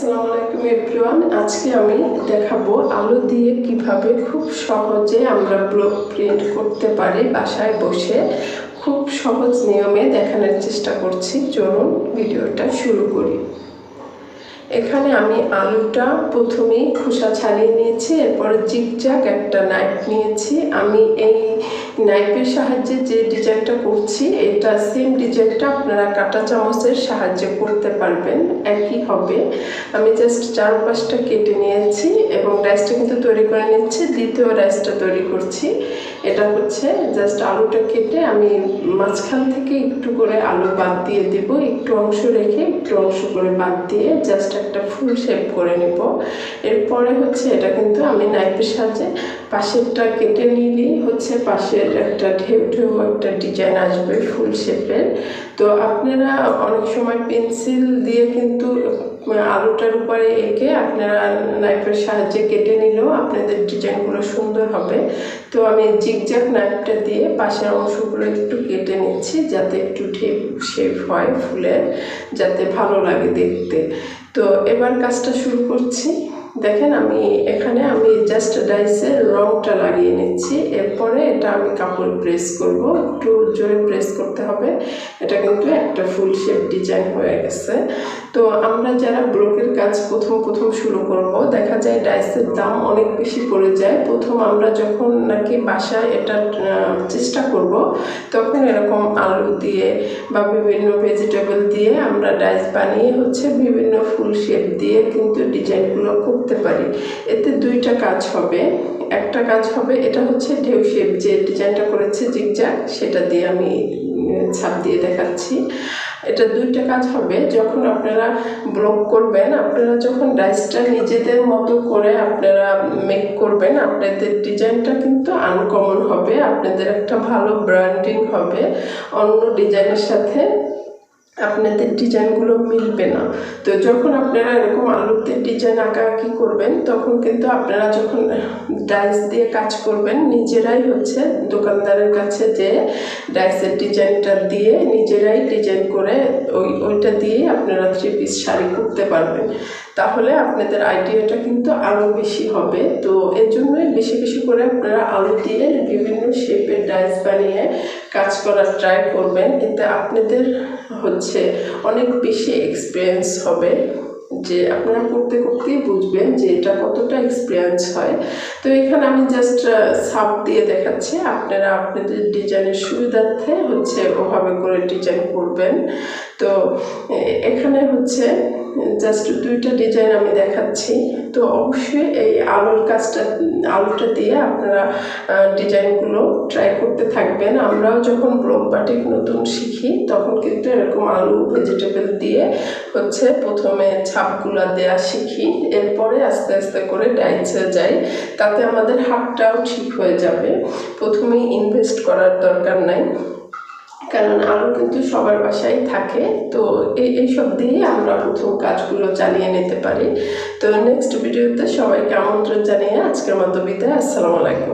আসসালামু আলাইকুম এভরিওয়ান। আজকে আমি দেখাবো আলু দিয়ে কিভাবে খুব সহজে আমরা ব্লক প্রিন্ট করতে পারি বাসায় বসে। খুব সহজ নিয়মে দেখানোর চেষ্টা করছি। চলুন ভিডিওটা শুরু করি। এখানে আমি আলুটা প্রথমেই খোসা ছাড়িয়ে নিয়েছি, এরপরে জিগজ্যাগ একটা নাইফ নিয়েছি। আমি এই নাইফের সাহায্যে যে ডিজাইনটা করছি, এটা সেম ডিজাইনটা আপনারা কাঁটা চামচের সাহায্যে করতে পারবেন, একই হবে। আমি জাস্ট চারপাশটা কেটে নিয়েছি এবং রাইসটা কিন্তু তৈরি করে নিচ্ছি। দ্বিতীয় রাইসটা তৈরি করছি। এটা হচ্ছে জাস্ট আলুটা কেটে আমি মাঝখান থেকে একটু করে আলু বাদ দিয়ে দেব, একটু অংশ রেখে একটু অংশ করে বাদ দিয়ে জাস্ট একটা ফুল শেপ করে নেব। এরপরে হচ্ছে এটা কিন্তু আমি নাইফের সাহায্যে পাশেরটা কেটে নিলেই হচ্ছে পাশের একটা ঢেউ ঢেউ একটা ডিজাইন আসবে ফুল শেপের। তো আপনারা অনেক সময় পেন্সিল দিয়ে কিন্তু আলুটার উপরে এঁকে আপনারা নাইফের সাহায্যে কেটে নিলেও আপনাদের ডিজাইনগুলো সুন্দর হবে। তো আমি জিগজ্যাগ নাইফটা দিয়ে পাশের অংশগুলো একটু কেটে নিচ্ছি, যাতে একটু ঢেউ শেপ হয় ফুলের, যাতে ভালো লাগে দেখতে। তো এবার কাজটা শুরু করছি। দেখেন আমি এখানে জাস্ট ডাইসের রংটা লাগিয়ে নিচ্ছি। এরপরে এটা আমি কাপড় প্রেস করব, একটু জোরে প্রেস করতে হবে। এটা কিন্তু একটা ফুল শেপ ডিজাইন হয়ে গেছে। তো আমরা যারা ব্লকের কাজ প্রথম শুরু করব, দেখা যায় ডাইসের দাম অনেক বেশি পড়ে যায়। প্রথম আমরা যখন নাকি বাসায় এটা চেষ্টা করব, তখন এরকম আলু দিয়ে বা বিভিন্ন ভেজিটেবল দিয়ে আমরা ডাইস বানিয়ে হচ্ছে বিভিন্ন ফুল শেপ দিয়ে কিন্তু ডিজাইনগুলো করতে পারি। এতে দুইটা কাজ হবে। একটা কাজ হবে, এটা হচ্ছে ঢেউ শেপ যে ডিজাইনটা করেছে জিগজ্যাগ, সেটা দিয়ে আমি ছাপ দিয়ে দেখাচ্ছি। এটা দুইটা কাজ হবে। যখন আপনারা ব্লক করবেন, আপনারা যখন ডাইসটা নিজেদের মতো করে আপনারা মেক করবেন, আপনাদের ডিজাইনটা কিন্তু আনকমন হবে, আপনাদের একটা ভালো ব্র্যান্ডিং হবে। অন্য ডিজাইনের সাথে আপনাদের ডিজাইনগুলো মিলবে না। তো যখন আপনারা এরকম আলুতে ডিজাইন আঁকাআঁকি করবেন, তখন কিন্তু আপনারা যখন ডাইস দিয়ে কাজ করবেন, নিজেরাই হচ্ছে দোকানদারের কাছে যে ডাইসের ডিজাইনটা দিয়ে নিজেরাই ডিজাইন করে ওইটা দিয়ে আপনারা 3 পিস শাড়ি করতে পারবেন। তাহলে আপনাদের আইডিয়াটা কিন্তু আরও বেশি হবে। তো এর জন্যই বেশি করে আপনারা আলু দিয়ে বিভিন্ন শেপের ডাইস বানিয়ে কাজ করার ট্রাই করবেন। এতে আপনাদের হচ্ছে অনেক বেশি এক্সপিরিয়েন্স হবে, যে আপনারা করতেই বুঝবেন যে এটা কতটা এক্সপিরিয়েন্স হয়। তো এখানে আমি জাস্ট ছাপ দিয়ে দেখাচ্ছি, আপনারা আপনাদের ডিজাইনের সুবিধার্থে হচ্ছে ওভাবে করে ডিজাইন করবেন। তো এখানে হচ্ছে জাস্ট দুইটা ডিজাইন আমি দেখাচ্ছি। তো অবশ্যই এই আলুটা দিয়ে আপনারা ডিজাইনগুলো ট্রাই করতে থাকবেন। আমরাও যখন ব্লক বাটিক নতুন শিখি, তখন কিন্তু এরকম আলু ভেজিটেবল দিয়ে হচ্ছে প্রথমে ছাপগুলো দেওয়া শিখি, এরপরে আস্তে আস্তে করে ডাইসে যাই। তাতে আমাদের হাতটাও ঠিক হয়ে যাবে। প্রথমেই ইনভেস্ট করার দরকার নাই, কারণ আলু কিন্তু সবার বাসায় থাকে। তো এইসব দিয়ে আমরা প্রথম কাজগুলো চালিয়ে নিতে পারি। তো নেক্সট ভিডিওতে সবাইকে আমন্ত্রণ জানিয়ে আজকের মতো বিদায়। আসসালামু আলাইকুম।